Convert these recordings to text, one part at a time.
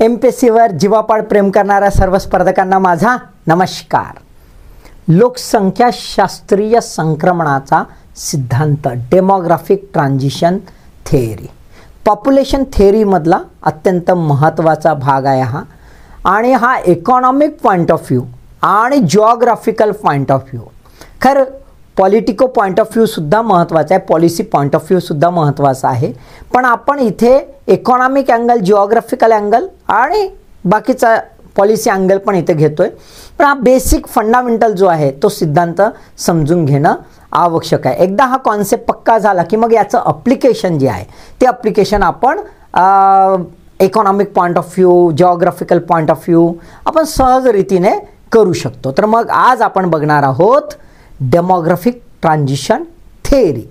एमपीएससीवर जीवापाड प्रेम करणाऱ्या सर्व स्पर्धकांना माझा नमस्कार। लोकसंख्याशास्त्रीय संक्रमणाचा सिद्धांत demographic transition theory population theory मधला अत्यंत महत्त्वाचा भाग आहे हा, आणि हा इकॉनॉमिक पॉइंट ऑफ व्ह्यू आणि जिओग्राफिकल पॉइंट ऑफ व्ह्यू, खरं पॉलिटिको पॉइंट ऑफ व्ह्यू सुद्धा महत्त्वाचा आहे, पॉलिसी पॉइंट ऑफ व्ह्यू सुद्धा महत्त्वाचा आहे, पण आपण इथे इकॉनॉमिक अँगल, जिओग्राफिकल अँगल आणि बाकीचा पॉलिसी अँगल पण इथे घेतोय। पण हा बेसिक फंडामेंटल जो आहे तो सिद्धांत समजून घेणं आवश्यक आहे। एकदा हा कॉन्सेप्ट पक्का झाला की मग याचं अप्लिकेशन जे आहे ते अप्लिकेशन आपण economic point of view, geographical point of view आपण सहज रीतीने करू शकतो। तर मग आज आपण बघणार आहोत डेमोग्राफिक ट्रान्झिशन थिअरी।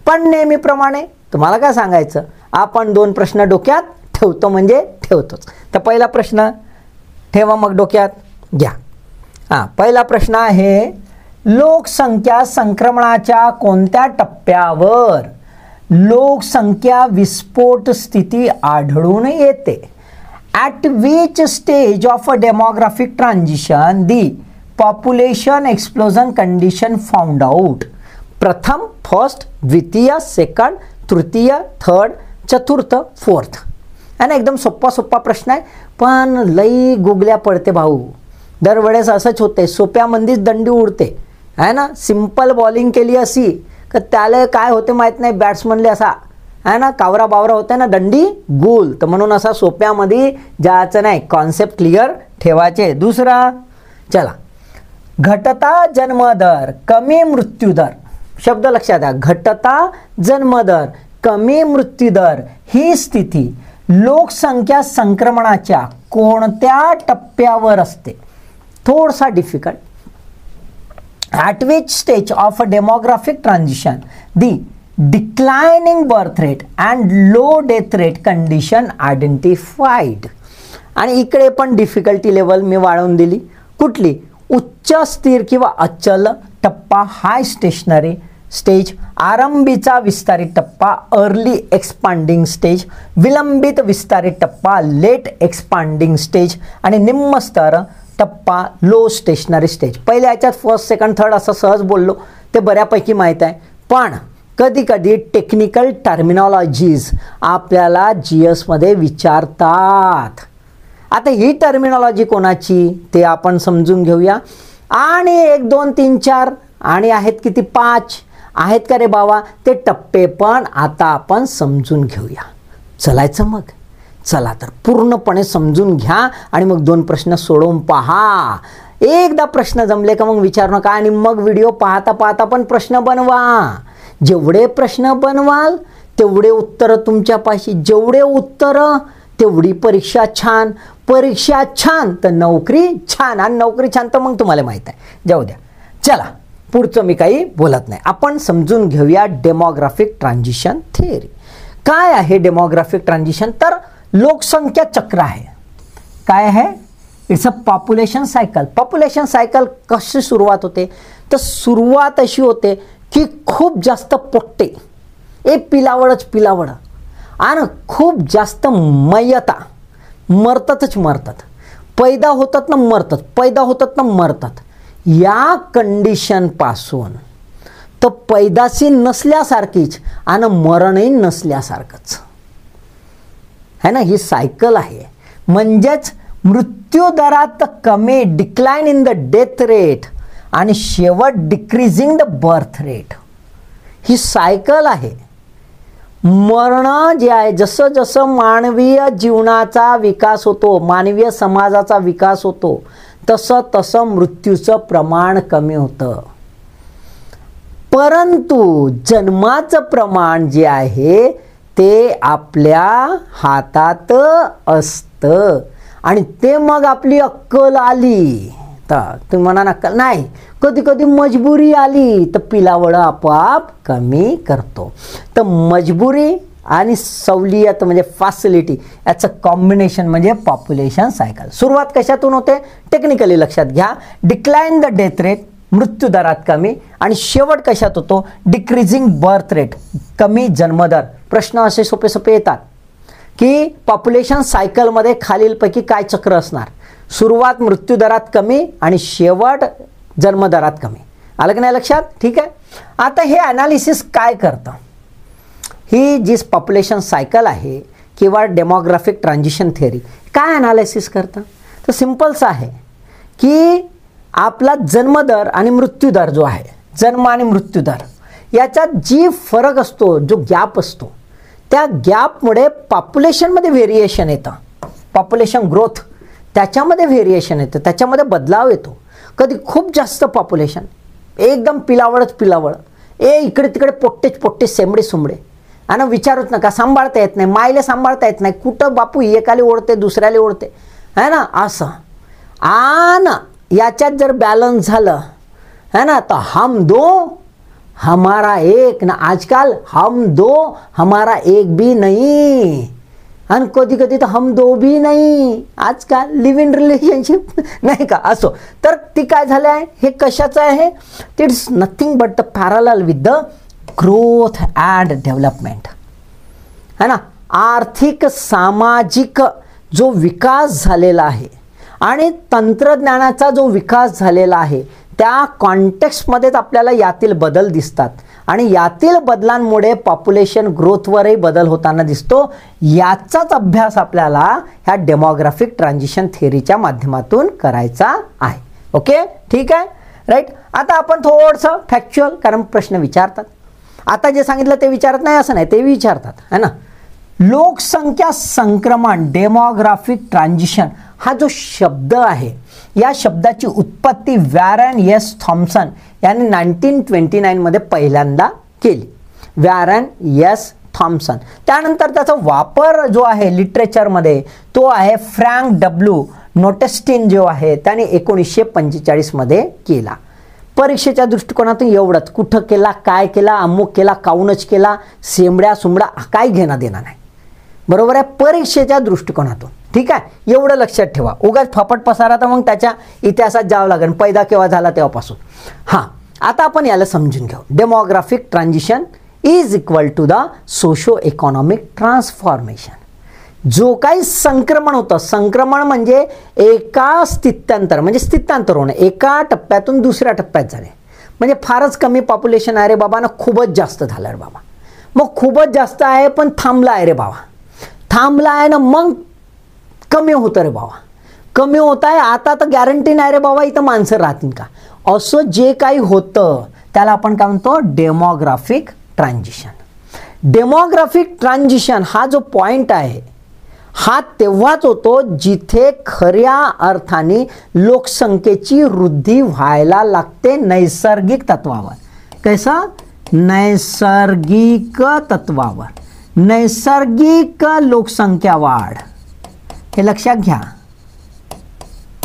पण नेहमीप्रमाणे तुम्हाला काय सांगायचं, आपण दोन प्रश्न डोक्यात ठेवतो म्हणजे ठेवतोच। तर पहिला प्रश्न ठेवा मग डोक्यात घ्या। पहिला प्रश्न आहे, लोकसंख्या संक्रमणाच्या कोणत्या टप्प्यावर लोकसंख्या विस्फोट स्थिती आढळून येते? At which stage of a demographic transition the population explosion condition found out? प्रथम, फर्स्ट, द्वितीय, सेकंड, तृतीय, थर्ड, चतुर्थ, फोर्थ। आणि एकदम सोपा प्रश्न आहे, पण लई गुगल्या पडते भाऊ। दरवेळेस असंच होते, सोप्यामध्येच दंडी उडते आहे ना। सिंपल बॉलिंग केली अशी का त्याला काय होते माहीत नाही, बॅट्समनले असा आहे ना कावरा बावरा होते ना, दंडी गोल। तर म्हणून असा सोप्यामध्ये जायचं नाही, कॉन्सेप्ट क्लिअर ठेवायचे। दुसरा, चला, घटता जन्मदर कमी मृत्यूदर, शब्द लक्षात द्या, घटता जन्मदर कमी मृत्यूदर ही स्थिती लोकसंख्या संक्रमणाच्या कोणत्या टप्प्यावर असते? थोडासा difficult. At which stage of a demographic transition the declining birth rate and low death rate condition identified. आणि इकडे पण डिफिकल्टी लेवल मी वाढवून दिली, कुठली? उच्च स्थिर किंवा अचल टप्पा, हाय स्टेशनरी स्टेज, आरंभीचा विस्तारित टप्पा, अर्ली एक्सपांडिंग स्टेज, विलंबित विस्तारित टप्पा, लेट एक्सपांडिंग स्टेज, आणि निम्न स्तर टप्पा, लो स्टेशनरी स्टेज। पहिल्या याच्यात फर्स्ट, सेकंड, थर्ड असं सहज बोललो, ते बऱ्यापैकी माहीत आहे, पण कधी कधी टेक्निकल टर्मिनॉलॉजीज आपल्याला GS मध्ये विचारतात। आता ही टर्मिनॉलॉजी कोणाची ते आपण समजून घेऊया। आणि 1 2 3 4 आणि आहेत किती? 5 आहेत का रे बाबा? ते टप्पे पण आता आपण समजून घेऊया। चलायचं मग? चला तर पूर्णपणे समजून घ्या आणि मग 2 प्रश्न सोडवून पहा। एकदा प्रश्न जमले का मग विचारू नका, आणि मग व्हिडिओ पाहता पाहता पण प्रश्न बनवा। जेवढे प्रश्न बनवाल तेवढे उत्तर तुमच्यापाशी, जेवढे उत्तर तेवढी परीक्षा छान, परीक्षा छान तर नोकरी छान, आणि नोकरी छान तर मग तुम्हाला माहीत आहे, जाऊ द्या। चला पुढचं मी काही बोलत नाही, आपण समजून घेऊया डेमोग्राफिक ट्रान्झिशन थिअरी। काय आहे डेमोग्राफिक ट्रान्झिशन? तर लोकसंख्या चक्र आहे। काय आहे? It's a population cycle. Population cycle कशी सुरुवात होते? तर सुरुवात अशी होते की खूप जास्त पोट्टे, पिलावडच पिलावड, आणि खूप जास्त मयता, मरतातच मरतात, पैदा होतात ना मरतात, पैदा होतात ना मरतात। या कंडिशनपासून तर पैदाशी नसल्यासारखीच आणि मरणही नसल्यासारखंच है ना, ही सायकल आहे। म्हणजेच मृत्यूदरात कमी, decline in the death rate, आणि शेवट decreasing the birth rate, he cycle आहे। मरण जे आहे, जसं जसं मानवीय जीवनाचा विकास होतो, मानवीय समाजाचा विकास होतो, तसं तसं मृत्यूचं प्रमाण कमी होतं। परंतु जन्माचं प्रमाण जे आहे ते आपल्या हातात असतं, आणि ते मग आपली अक्कल आली तर तुम्ही म्हणा अक्कल नाही, कधी कधी मजबुरी आली तर पिलावड आपोआप कमी करतो। तर मजबुरी आणि सवलियत म्हणजे फॅसिलिटी याचं कॉम्बिनेशन म्हणजे पॉप्युलेशन सायकल। सुरुवात कशातून होते? टेक्निकली लक्षात घ्या, डिक्लाइन द डेथ रेट, मृत्यूदरात कमी, आणि शेवट कशात होतो? डिक्रीजिंग बर्थ रेट, कमी जन्मदर। प्रश्न असे सोपे सोपे येतात की पॉप्युलेशन सायकलमध्ये खालीलपैकी काय चक्र असणार? सुरुवात मृत्यूदरात कमी आणि शेवट जन्मदरात कमी. आलं की नाही लक्षात? ठीक आहे. आता हे ॲनालिसिस काय करतं? ही जी पॉप्युलेशन सायकल आहे किंवा डेमोग्राफिक ट्रान्झिशन थेअरी काय ॲनालिसिस करतं? तर सिम्पलच आहे की आपला जन्मदर आणि मृत्यूदर जो आहे, जन्म आणि मृत्यूदर याच्यात जी फरक असतो, जो गॅप असतो, त्या गॅपमुळे पॉप्युलेशनमध्ये व्हेरिएशन येतं. पॉप्युलेशन ग्रोथ त्याच्यामध्ये व्हेरिएशन येतं, त्याच्यामध्ये बदलाव येतो. कधी खूप जास्त पॉप्युलेशन, एकदम पिलावळच पिलावळ, इकडे तिकडे पोट्टेच पोट्टे, सेंबडे सुंबडे, आणि विचारूच नका, सांभाळता येत नाही, मायले सांभाळता येत नाही, कुठं बापू एकाले ओढते दुसऱ्याला ओढते, है ना, असं. आणि याच्यात जर बॅलन्स झालं है ना, तर हम दो हमारा एक ना, आजकाल हम दो हमारा एक भी नहीं, आणि कधी कधी तर हम दो भी नाही, आजकाल लिव्ह इन रिलेशनशिप नाही का, असो. तर ती काय झालं आहे, हे कशाचं आहे? It's nothing but the parallel with the growth and development, है ना. आर्थिक सामाजिक जो विकास झालेला आहे आणि तंत्रज्ञानाचा जो विकास झालेला आहे, त्या कॉन्टेक्स्टमध्येच आपल्याला यातील बदल दिसतात आणि यातील बदलांमुळे पॉप्युलेशन ग्रोथवरही बदल होताना दिसतो. याचाच अभ्यास आपल्याला ह्या डेमोग्राफिक ट्रान्झिशन थेअरीच्या माध्यमातून करायचा आहे. ओके, ठीक आहे, राईट. आता आपण थोडंसं फॅक्च्युअल, कारण प्रश्न विचारतात. आता जे सांगितलं ते विचारत नाही असं नाही, ते विचारतात, है ना. लोकसंख्या संक्रमण, डेमोग्राफिक ट्रान्झिशन हा जो शब्द आहे, या शब्दाची उत्पत्ती वॅरन एस थॉम्सन यांनी 1929 मध्ये पहिल्यांदा केली. वॅरन एस थॉम्सन. त्यानंतर त्याचा वापर जो आहे लिटरेचरमध्ये तो आहे फ्रँक डब्ल्यू नोटेस्टिन जो आहे त्याने 1945 मध्ये केला. परीक्षेच्या दृष्टिकोनातून एवढंच, कुठं केला, काय केला, अमुक केला, काऊनच केला, सेंबड्या सुंबडा काय घेणं देणं नाही, बरोबर आहे, परीक्षेच्या दृष्टिकोनातून. ठीक आहे, एवढं लक्षात ठेवा. उगाच फापट पसारा तर मग त्याच्या इतिहासात जावं लागेल, पैदा केव्हा झाला तेव्हापासून. हां, आता आपण याला समजून घेऊ. Demographic transition is equal to the socio economic transformation. जो काही संक्रमण होतं, संक्रमण म्हणजे एका स्थित्यांतर, म्हणजे स्थित्यांतर होणे, एका टप्प्यातून दुसऱ्या टप्प्यात जाणे. म्हणजे फारच कमी पॉप्युलेशन आहे रे बाबा ना, खूपच जास्त झालं रे बाबा, मग खूपच जास्त आहे पण थांबला आहे रे बाबा, थांबला आहे ना, मग कमी होतं रे बाबा, कमी होत आहे, आता तर गॅरंटी नाही रे बाबा इथं माणसं राहतील का, असं जे काही होतं त्याला आपण काय म्हणतो? Demographic transition. डेमोग्राफिक ट्रान्झिशन हा जो पॉइंट आहे हा तेव्हाच होतो जिथे खऱ्या अर्थाने लोकसंख्येची वृद्धी व्हायला लागते नैसर्गिक तत्वावर. कैसा? नैसर्गिक तत्वावर. नैसर्गिक लोकसंख्या वाढ, हे लक्षात घ्या.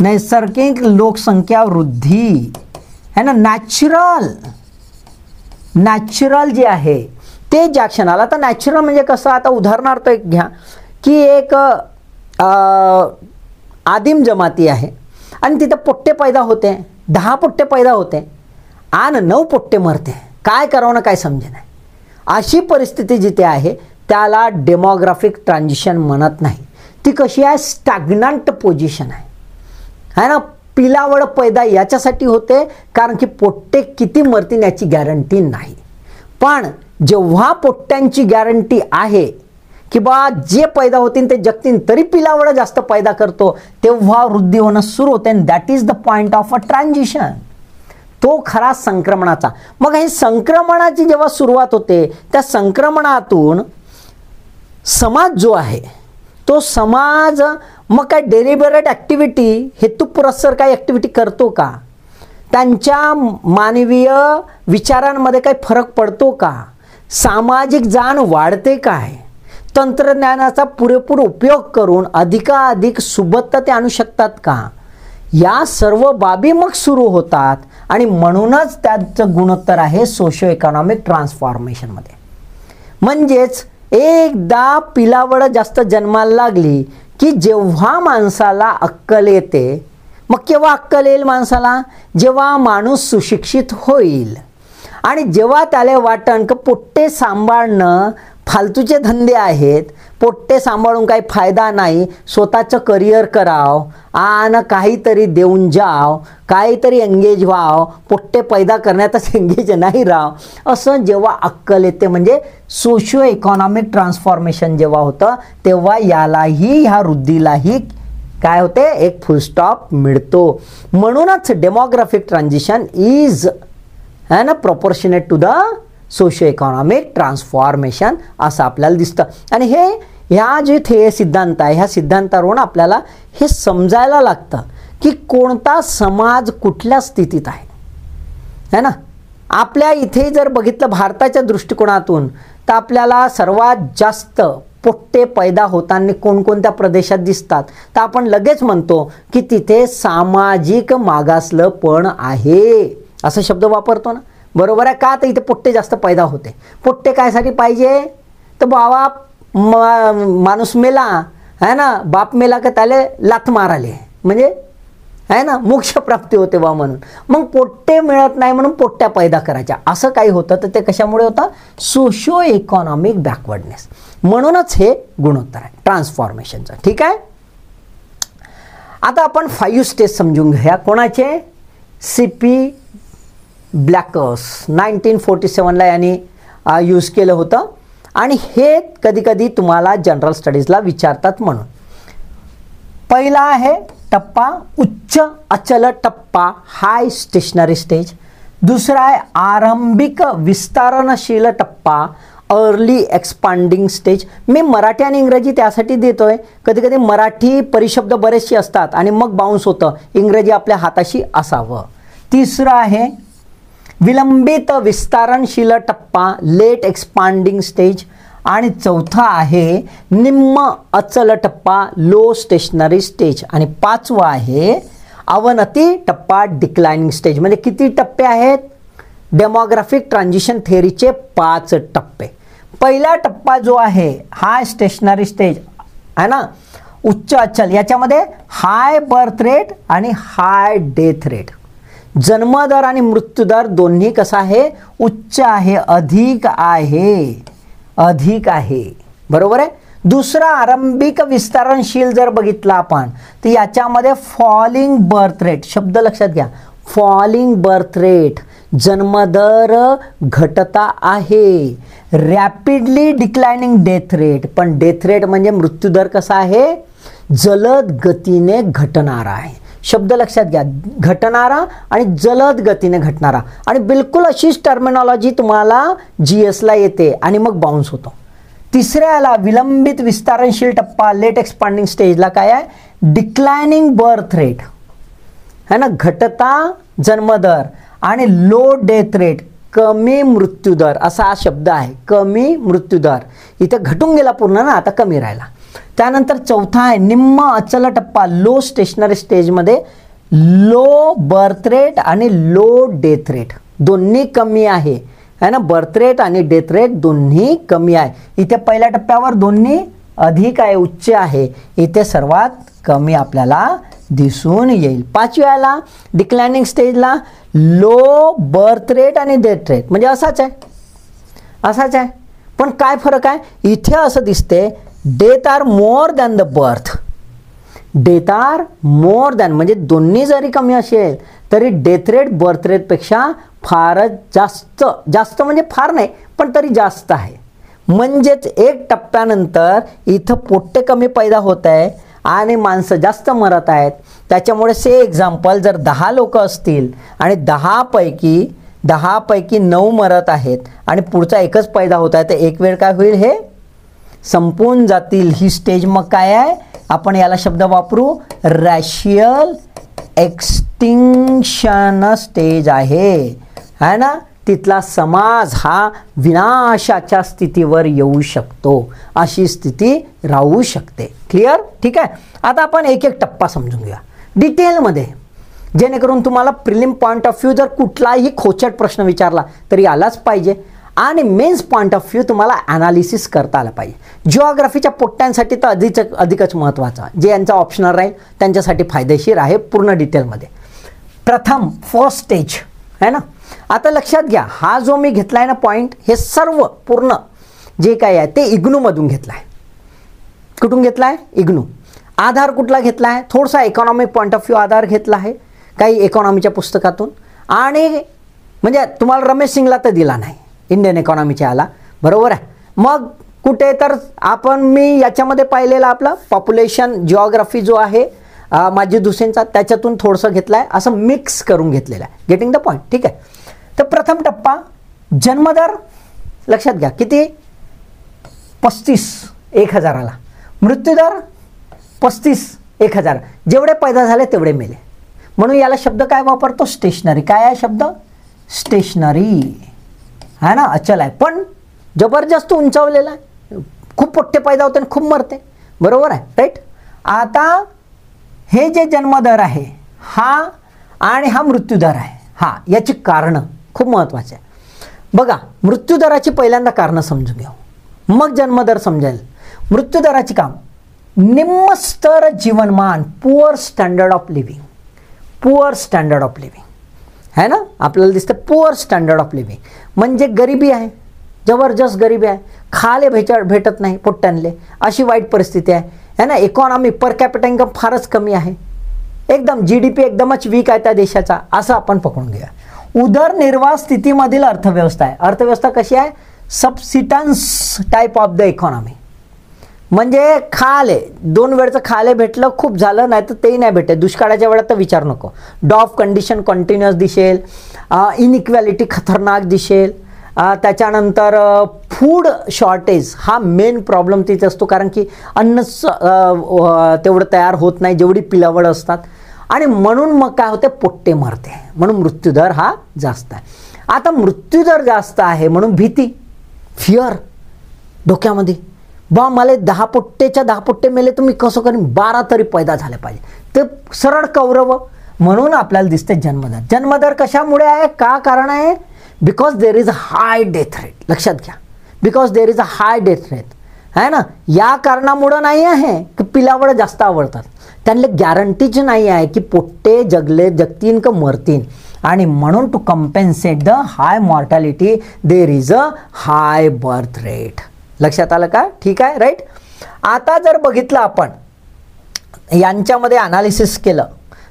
नैसर्गिक लोकसंख्या वृद्धी है ना, नॅचरल जे आहे ते ज्या क्षणाला, आता नॅचरल म्हणजे कसं, आता उदाहरणार्थ एक घ्या की एक आदिम जमाती आहे आणि तिथे पोट्टे पैदा होते, 10 पोट्टे पैदा होते आणि 9 पोट्टे मरते, काय करावं ना काय समजे नाही. अशी परिस्थिती जिथे आहे त्याला डेमोग्राफिक ट्रान्झिशन म्हणत नाही. ती कशी आहे? स्टॅग्नंट पोझिशन आहे ना. पिलावळ पैदा याच्यासाठी होते कारण की पोट्टे किती मरतील याची गॅरंटी नाही. पण जेव्हा पोट्ट्यांची गॅरंटी आहे की बा जे पैदा होतील ते जगतील, तरी पिलावळ जास्त पैदा करतो, तेव्हा वृद्धी होणं सुरू होते. That is the point of a transition. तो खरा संक्रमणाचा. मग ही संक्रमणाची जेव्हा सुरुवात होते त्या संक्रमणातून समाज जो आहे तो समाज मग काय डेलिबरेट ॲक्टिव्हिटी, हेतुपुरस्सर काही ॲक्टिव्हिटी करतो का? त्यांच्या मानवीय विचारांमध्ये काही फरक पडतो का? सामाजिक जाण वाढते काय? तंत्रज्ञानाचा पुरेपूर उपयोग करून अधिकाधिक सुबत्ता ते आणू शकतात का? या सर्व बाबी मग सुरू होतात आणि म्हणूनच त्याचं गुणोत्तर आहे सोशो इकॉनॉमिक ट्रान्सफॉर्मेशनमध्ये. म्हणजेच एकदा पिलावळ जास्त जन्माला लागली की जेव्हा माणसाला अक्कल येते, मग केव्हा अक्कल येईल माणसाला? जेव्हा माणूस सुशिक्षित होईल आणि जेव्हा त्याला वाटण की पोट्टे सांभाळणं फालतूचे धंदे आहेत, पोट्टे सांभाळून काही फायदा नाही, स्वतःचं करिअर कराव आणि काहीतरी देऊन जाव, काहीतरी एंगेज व्हाव, पोट्टे पैदा करण्यातच एंगेज नाही राव, असं जेव्हा अक्कल येते म्हणजे सोशिओ इकॉनॉमिक ट्रान्सफॉर्मेशन जेव्हा होतं तेव्हा यालाही, ह्या वृद्धीलाही काय होते, एक फुल स्टॉप मिळतो. म्हणूनच डेमोग्राफिक ट्रान्झिशन इज है ना proportionate to the socio economic transformation असं आपल्याला दिसतं. आणि ह्या जे सिद्धांत आहे, ह्या सिद्धांतावरून आपल्याला हे समजायला लागतं की कोणता समाज कुठल्या स्थितीत आहे, है ना. आपल्या इथे जर बघितलं भारताच्या दृष्टिकोनातून तर आपल्याला सर्वात जास्त पोट्टे पैदा होताना कोणकोणत्या प्रदेशात दिसतात, तर आपण लगेच म्हणतो की तिथे सामाजिक मागासलेपण आहे असा शब्द वापरतो ना, बरोबर आहे का. तर इथे पोट्टे जास्त पैदा होते. पोट्टे कायसाठी पाहिजे, तर बाबा माणूस मेला है ना, बाप मेला का त्याला लाथ माराले म्हणजे है ना मोक्ष प्राप्ती होते बा म्हणून. मग पोट्टे मिळत नाही म्हणून पोट्ट्या पैदा करायच्या असं काही होतं, तर ते कशामुळे होतं, सोशिओ इकॉनॉमिक बॅकवर्डनेस. म्हणूनच हे गुणोत्तर आहे ट्रान्सफॉर्मेशनचं. ठीक आहे. आता आपण 5 स्टेज समजून घ्या. कोणाचे, CP ब्लॅकर्स 1947ला यांनी यूज केलं होतं. आणि हे कधी कधी तुम्हाला जनरल स्टडीजला विचारतात म्हणून. पहिला आहे टप्पा उच्च अचल टप्पा, हाय स्टेशनरी स्टेज. दुसरा आहे आरंभिक विस्तारणशील टप्पा, अर्ली एक्सपांडिंग स्टेज. मी मराठी आणि इंग्रजी त्यासाठी देतोय, कधी कधी मराठी परिशब्द बरेचसे असतात आणि मग बाउन्स होतं, इंग्रजी आपल्या हाताशी असावं. तिसरं आहे विलंबित विस्तारणशील टप्पा, लेट एक्सपांडिंग स्टेज. आणि चौथा आहे निम्न अचल टप्पा, लो स्टेशनरी स्टेज. आणि पाचवा आहे अवनती टप्पा, डिक्लाइनिंग स्टेज. म्हणजे किती टप्पे आहेत डेमोग्राफिक ट्रान्झिशन थेअरीचे? 5 टप्पे. पहिला टप्पा जो आहे हाय स्टेशनरी स्टेज आहे ना, उच्च अचल, याच्यामध्ये हाय बर्थ रेट आणि हाय डेथ रेट, जन्मदर आणि मृत्यूदर दोन्ही कसा आहे, उच्च आहे, अधिक आहे, बरोबर आहे. दुसरा आरंभिक विस्तारणशील जर बघितला आपण तर याच्यामध्ये फॉलिंग बर्थ रेट, शब्द लक्षात घ्या, फॉलिंग बर्थ रेट, जन्मदर घटता आहे. रॅपिडली डिक्लाइनिंग डेथ रेट, पण डेथ रेट म्हणजे मृत्यूदर कसा आहे, जलद गतीने घटणारा आहे. शब्द लक्षात घ्या, घटणारा आणि जलद गतीने घटणारा. आणि बिलकुल अशीच टर्मिनॉलॉजी तुम्हाला GSला येते आणि मग बाउन्स होतो. तिसऱ्याला विलंबित विस्तारणशील टप्पा, लेट एक्सपांडिंग स्टेजला काय आहे, डिक्लाइनिंग बर्थ रेट है ना, घटता जन्मदर, आणि लो डेथ रेट, कमी मृत्यूदर, असा हा शब्द आहे, कमी मृत्यूदर. इथे घटून गेला पूर्ण ना, आता कमी राहिला. त्यानंतर चौथा आहे निम्न अचल टप्पा, लो स्टेशनरी स्टेजमध्ये लो बर्थ रेट आणि लो डेथ रेट दोन्ही कमी आहे ना, बर्थ रेट आणि डेथ रेट दोन्ही कमी आहे. इथे पहिल्या टप्प्यावर दोन्ही अधिक आहे, उच्च आहे, इथे सर्वात कमी आपल्याला दिसून येईल. पाचव्याला डिक्लाइनिंग स्टेजला लो बर्थ रेट आणि डेथ रेट म्हणजे असाच आहे. पण काय फरक आहे, इथे असं दिसते death are more than the birth, death are more than म्हणजे दोन्ही जरी कमी असेल तरी डेथ रेट बर्थ रेटपेक्षा फारच जास्त म्हणजे फार नाही पण तरी जास्त आहे. म्हणजेच एक टप्प्यानंतर इथं पोट्टे कमी पैदा होत आहे आणि माणसं जास्त मरत आहेत. त्याच्यामुळे से एक्झाम्पल, जर 10 लोक असतील आणि 10 पैकी 9 मरत आहेत आणि पुढचा एकच पैदा होत आहे, तर एक वेळ काय होईल, हे संपून जातील. ही स्टेज मग काय आहे, आपण याला शब्द वापरू, रॅशियल एक्सटिंक्शन स्टेज आहे ना. तिथला समाज हा विनाशाच्या स्थितीवर येऊ शकतो, अशी स्थिती राहू शकते. क्लिअर? ठीक आहे. आता आपण एक एक टप्पा समजून घेऊया डिटेलमध्ये, जेणेकरून तुम्हाला प्रिलिम पॉईंट ऑफ व्ह्यू जर कुठलाही खोचट प्रश्न विचारला तरी आलाच पाहिजे आणि मेन्स पॉईंट ऑफ व्ह्यू तुम्हाला ॲनालिसिस करता आला पाहिजे. जिओग्राफीच्या पोट्ट्यांसाठी तर अधिकच महत्त्वाचा, जे यांचा ऑप्शनल राहील त्यांच्यासाठी फायदेशीर आहे पूर्ण डिटेलमध्ये. प्रथम फर्स्ट स्टेज आहे ना. आता लक्षात घ्या, हा जो मी घेतला आहे ना पॉईंट, हे सर्व पूर्ण जे काय आहे ते इग्नूमधून घेतला आहे. कुठून घेतला आहे? इग्नू. आधार कुठला घेतला आहे? थोडासा इकॉनॉमिक पॉईंट ऑफ व्ह्यू आधार घेतला आहे काही इकॉनॉमीच्या पुस्तकातून. आणि म्हणजे तुम्हाला रमेश सिंगला तर दिला नाही, इंडियन इकॉनॉमीच्या आला, बरोबर आहे. मग कुठे तर मी याच्यामध्ये पाहिलेला आपला पॉप्युलेशन जिओग्राफी जो आहे माजिद हुसेनचा, त्याच्यातून थोडंसं घेतलं आहे, असं मिक्स करून घेतलेलं आहे. गेटिंग द पॉईंट, ठीक आहे. तर प्रथम टप्पा जन्मदर लक्षात घ्या किती? 35 1000ला. मृत्यूदर 35 1000. जेवढे पैदा झाले तेवढे मेले, म्हणून याला शब्द काय वापरतो? स्टेशनरी. काय आहे शब्द? स्टेशनरी है ना, अचल आहे पण जबरदस्त उंचावलेला आहे. खूप पोट्टे पैदा होते आणि खूप मरते, बरोबर आहे, राईट. आता हे जे जन्मदर आहे हा आणि हा मृत्यूदर आहे, हा याची कारणं खूप महत्त्वाचे आहे. बघा, मृत्यूदराची पहिल्यांदा कारणं समजून घेऊ, मग जन्मदर समजेल. मृत्यूदराची काम निम्न स्तर जीवनमान, poor standard of living. Poor standard of living है ना, आपल्याला दिसतं पुअर स्टँडर्ड ऑफ लिव्हिंग म्हणजे गरिबी आहे, जबरदस्त गरिबी आहे, खाले भेटत नाही पोट्ट्यांले, अशी वाईट परिस्थिती आहे ना. इकॉनॉमी पर कॅपिटा इन्कम फारच कमी आहे, एकदम GDP एकदमच वीक आहे त्या देशाचा, असं आपण पकडून घेऊया. उदरनिर्वाह स्थितीमधील अर्थव्यवस्था आहे. अर्थव्यवस्था कशी आहे? Subsistence type of the economy, म्हणजे खाले 2 वेळचं खाले भेटलं खूप झालं, नाही तर तेही नाही भेटत. दुष्काळाच्या वेळात तर विचार नको. डॉफ कंडिशन कंटिन्युअस दिसेल, इनइक्वॅलिटी खतरनाक दिसेल. त्याच्यानंतर फूड शॉर्टेज हा मेन प्रॉब्लेम तिथे असतो, कारण की अन्नच तेवढं तयार होत नाही जेवढी पिलावळ असतात, आणि म्हणून मग काय होते? पोट्टे मरते, म्हणून मृत्यूदर हा जास्त आहे. आता मृत्यूदर जास्त आहे म्हणून भीती, फिअर डोक्यामध्ये, बा मला 10 पोट्टे मेले तर मी कसं करीन, 12 तरी पैदा झाले पाहिजे, ते सरळ कौरव. म्हणून आपल्याला दिसते जन्मदर. जन्मदर कशामुळे आहे? का कारण आहे? Because there is a high death rate. लक्षात घ्या, because there is a high death rate है ना. या कारणामुळं नाही आहे की पिलावळ जास्त आवडतात, त्यांना गॅरंटीच नाही आहे की पोट्टे जगतीन का मरतीन, आणि म्हणून to compensate the high mortality there is a high birth rate. लक्षात आलं का? ठीक आहे, राईट. आता जर बघितलं आपण यांच्यामध्ये अनालिसिस केलं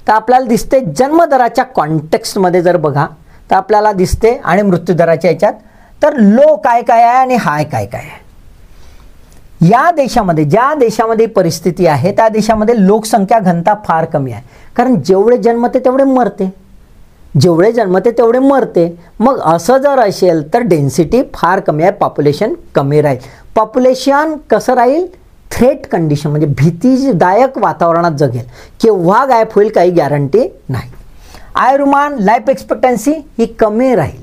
तर आपल्याला दिसते जन्मदराच्या कॉन्टेक्स्टमध्ये जर बघा तर आपल्याला दिसते, आणि मृत्यूदराच्या याच्यात तर लो काय काय आहे आणि हाय काय काय आहे. या देशामध्ये, ज्या देशामध्ये परिस्थिती आहे त्या देशामध्ये लोकसंख्या घनता फार कमी आहे, कारण जेवढे जन्मते तेवढे मरते, जेवढे जन्मते तेवढे मरते. मग असं जर असेल तर डेन्सिटी फार कमी आहे, पॉप्युलेशन कमी राहील. पॉप्युलेशन कसं राहील? थ्रेट कंडिशन म्हणजे भीतीदायक वातावरणात जगेल. केव्हा गायब होईल काही गॅरंटी नाही. आयुर्मान लाईफ एक्सपेक्टन्सी ही कमी राहील,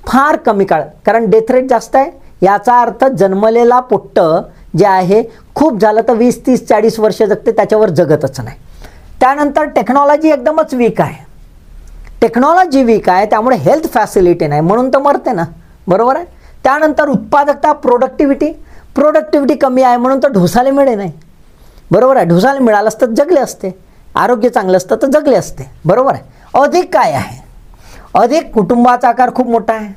फार कमी काळ, कारण डेथ रेट जास्त आहे. याचा अर्थ जन्मलेला पोट्ट जे आहे खूप झालं तर 20, 30, 40 वर्ष जगते, त्याच्यावर जगतच नाही. त्यानंतर टेक्नॉलॉजी एकदमच वीक आहे, टेक्नॉलॉजी वीक आहे त्यामुळे हेल्थ फॅसिलिटी नाही, म्हणून तर मरते ना, बरोबर आहे. त्यानंतर उत्पादकता, प्रोडक्टिव्हिटी कमी आहे, म्हणून तर ढोसाले मिळे नाही, बरोबर आहे. ढोसाले मिळालं असतं जगले असते, आरोग्य चांगलं असतं तर जगले असते, बरोबर आहे. अधिक काय आहे? अधिक कुटुंबाचा आकार खूप मोठा आहे,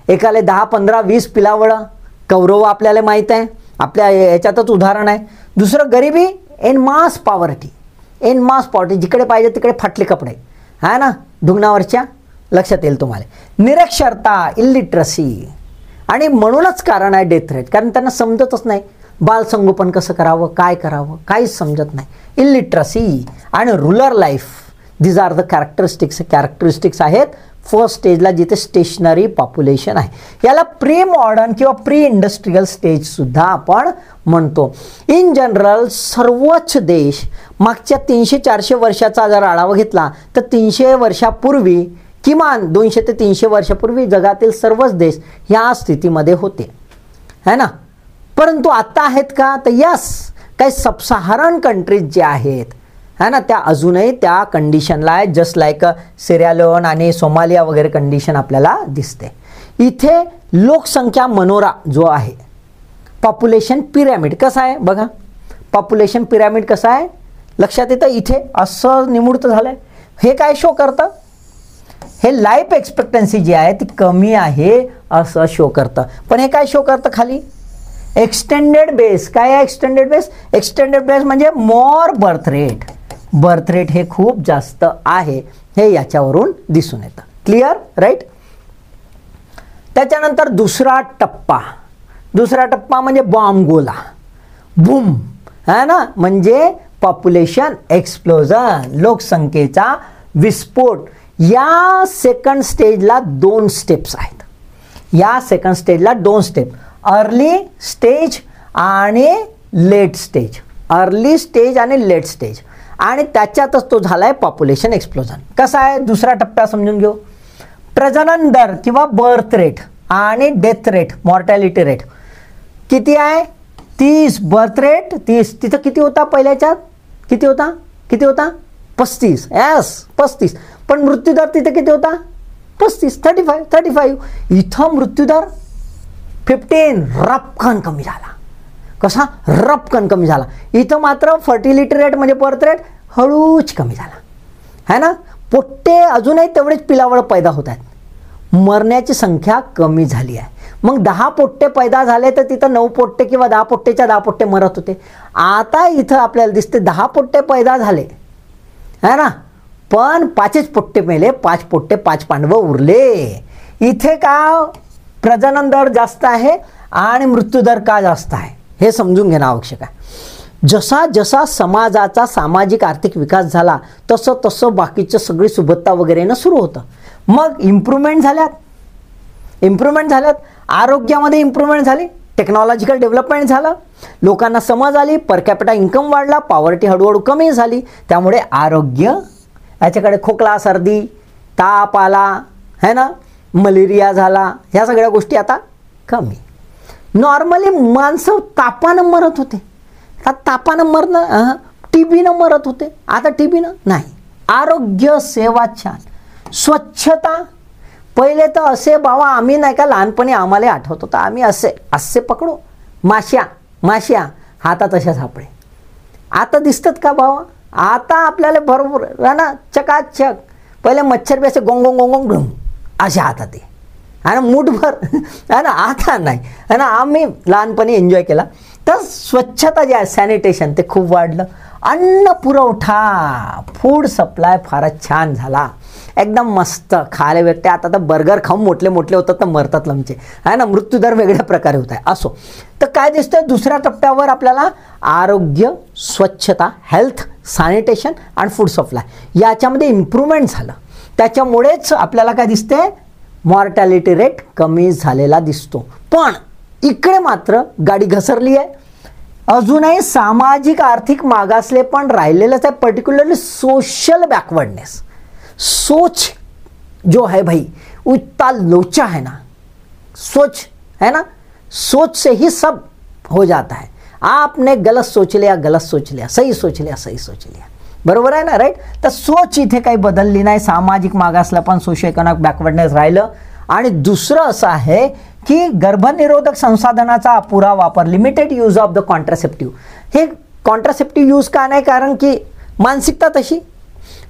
एकाले 10, 15, 20 पिलावळं, कौरव आपल्याला माहीत आहे, आपल्या याच्यातच उदाहरण आहे. दुसरं गरिबी, एन मास पॉवर्टी, जिकडे पाहिजे तिकडे फाटले कपडे है ना ढुंगणावरच्या, लक्षात येईल तुम्हाला. निरक्षरता, इलिटरसी, आणि म्हणूनच कारण आहे डेथ रेट, कारण त्यांना समजतच नाही बालसंगोपन कसं करावं, काय करावं, काहीच समजत नाही. इलिटरसी आणि rural life, these are the characteristics आहेत फर्स्ट स्टेजला, जिथे स्टेशनरी पॉप्युलेशन आहे. याला प्री मॉडर्न किंवा प्री इंडस्ट्रियल स्टेजसुद्धा आपण म्हणतो. इन जनरल सर्वच देश मागच्या 300-400 वर्षाचा जर आढावा घेतला तर 300 वर्षापूर्वी, किमान 200 ते 300 वर्षापूर्वी जगातील सर्वच देश ह्या स्थितीमध्ये होते है ना. परंतु आता आहेत का? तर यस, काही सबसहारन कंट्रीज जे आहेत है ना, त्या अजूनही त्या कंडिशनला आहे, जस्ट लाईक सिरियालिओन आणि सोमालिया वगैरे कंडिशन आपल्याला दिसते. इथे लोकसंख्या मनोरा जो आहे, पॉप्युलेशन पिरॅमिड कसा आहे बघा, पॉप्युलेशन पिरॅमिड कसा आहे लक्षात येतं. इथे असं निमुळतं झालंय. हे काय शो करतं? हे लाईफ एक्सपेक्टन्सी जी आहे ती कमी आहे असं शो करतं. पण हे काय शो करतं खाली? Extended base. काय आहे एक्सटेंडेड बेस? एक्सटेंडेड बेस म्हणजे मोर बर्थ रेट. बर्थ रेट हे खूप जास्त आहे हे याच्यावरून दिसून येतं. क्लिअर? राईट. त्याच्यानंतर दुसरा टप्पा. दुसरा टप्पा म्हणजे बॉम्ब गोला. बूम, है ना, म्हणजे पॉप्युलेशन एक्सप्लोजन, लोकसंख्येचा विस्फोट. या सेकंड स्टेजला 2 स्टेप्स आहेत. या सेकंड स्टेजला 2 स्टेप, अर्ली स्टेज आणि लेट स्टेज. अर्ली स्टेज आणि लेट स्टेज, आणि त्याच्यातच तो झालाय पॉप्युलेशन एक्सप्लोजन. कसा आहे दुसरा टप्पा समजून घेऊ. प्रजनन दर किंवा बर्थ रेट आणि डेथ रेट, मॉर्टॅलिटी रेट किती आहे? 30. Birth rate 30. तिथं किती होता पहिल्याच्यात? किती होता? 35. यस 35. पण मृत्यूदर तिथे किती होता? 35. 35. इथं मृत्यूदर 15. रपकन कमी झाला. कसा? रपकन कमी झाला. इथं मात्र फर्टिलिटी रेट म्हणजे बर्थ रेट हळूच कमी झाला, है ना. पोट्टे अजूनही तेवढेच पिलावळ पैदा होत आहेत. मरण्याची संख्या कमी झाली आहे. मग 10 पोट्टे पैदा झाले तर तिथं 9 पोट्टे किंवा 10 पोट्टेच्या 10 पोट्टे मरत होते. आता इथं आपल्याला दिसते 10 पोट्टे पैदा झाले, है ना, पण 5च पोट्टे मेले. 5 पोट्टे 5 पांडव उरले. इथे का प्रजनन दर जास्त आहे आणि मृत्यूदर का जास्त आहे हे समजून घेणं आवश्यक आहे. जसा जसा समाजाचा सामाजिक आर्थिक विकास झाला तसं तसं बाकीचं सगळी सुबत्ता वगैरे सुरू होतं. मग इम्प्रूव्हमेंट झाल्यात. आरोग्यामध्ये इम्प्रूव्हमेंट झाली, टेक्नॉलॉजिकल डेव्हलपमेंट झालं, लोकांना समज आली, पर कॅपिटा इन्कम वाढला, पॉवर्टी हळूहळू कमी झाली. त्यामुळे आरोग्य याच्याकडे खोकला, सर्दी, ताप आला, है ना, मलेरिया झाला, ह्या सगळ्या गोष्टी आता कमी. नॉर्मली माणसं तापानं मरत होते. आता तापानं मरणं, टीबीनं मरत होते. आता टीबीनं नाही. आरोग्य सेवा छान. स्वच्छता. पहिले तर असे बाबा आम्ही नाही का लहानपणी आम्हाला आठवत होतं, आम्ही असे पकडू माश्या हातात अशा सापळे. आता दिसतात का बाबा? आता आपल्याला बरोबर आहे ना, चकाचक. पहिले मच्छर बी असे गोंग गोंग गोंग गोंग अशा हातात आहे आणि मूठभर, है ना. आता नाही, है ना. आम्ही लहानपणी एन्जॉय केला. तर स्वच्छता जे आहे, सॅनिटेशन, ते खूप वाढलं. अन्न पुरवठा, फूड सप्लाय फारच छान झाला. एकदम मस्त खायला भेटते. आता तर बर्गर खाऊन मोठले होतात तर मरतात लमचे, आहे ना. मृत्यूदर वेगळ्या प्रकारे होत आहे. असो तर काय दिसतं दुसऱ्या टप्प्यावर आपल्याला? आरोग्य, स्वच्छता, हेल्थ, सॅनिटेशन आणि फूड सप्लाय याच्यामध्ये इम्प्रूव्हमेंट झालं. त्याच्यामुळेच आपल्याला काय दिसते? मॉर्टॅलिटी रेट कमी झालेला दिसतो. पण इकडे मात्र गाडी घसरली आहे. अजूनही सामाजिक आर्थिक मागासले पण राहिलेलंच आहे. Particularly social backwardness. सोच जो है भाई उतना लोचा है ना, सोच है ना, सोच से ही सब हो जाता है. आपने गलत सोच लिया, सही सोच लिया, बरोबर आहे ना, राईट. तर सोच इथे काही बदलली नाही. सामाजिक मागासला पण सोशो इकॉनॉमिक बॅकवर्डनेस राहिलं. आणि दुसरं असं आहे की गर्भनिरोधक संसाधनाचा अपुरा वापर, limited use of the contraceptive. हे कॉन्ट्रासेप्टिव्ह यूज का नाही? कारण की मानसिकता तशी,